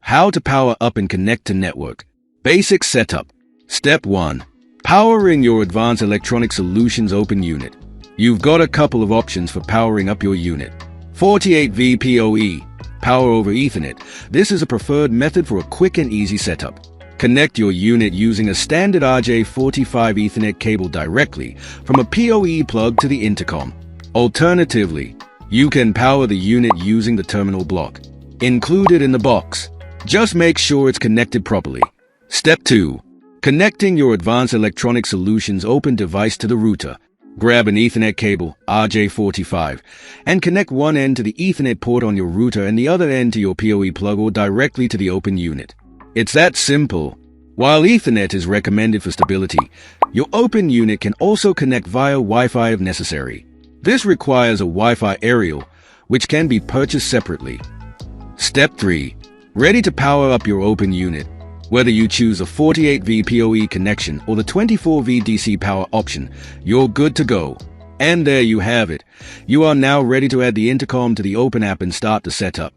How to power up and connect to network. Basic setup. Step 1. Powering your Advanced Electronic Solutions Opyn unit. You've got a couple of options for powering up your unit. 48V PoE, Power over Ethernet. This is a preferred method for a quick and easy setup. Connect your unit using a standard RJ45 Ethernet cable directly from a PoE plug to the intercom. Alternatively, you can power the unit using the terminal block included in the box. Just make sure it's connected properly. Step 2. Connecting your Advanced Electronic Solutions Opyn device to the router. Grab an Ethernet cable, RJ45, and connect one end to the Ethernet port on your router and the other end to your PoE plug or directly to the Opyn unit. It's that simple. While Ethernet is recommended for stability, your Opyn unit can also connect via Wi-Fi if necessary. This requires a Wi-Fi aerial, which can be purchased separately. Step 3. Ready to power up your Opyn unit. Whether you choose a 48V PoE connection or the 24V DC power option, you're good to go. And there you have it. You are now ready to add the intercom to the Opyn app and start the setup.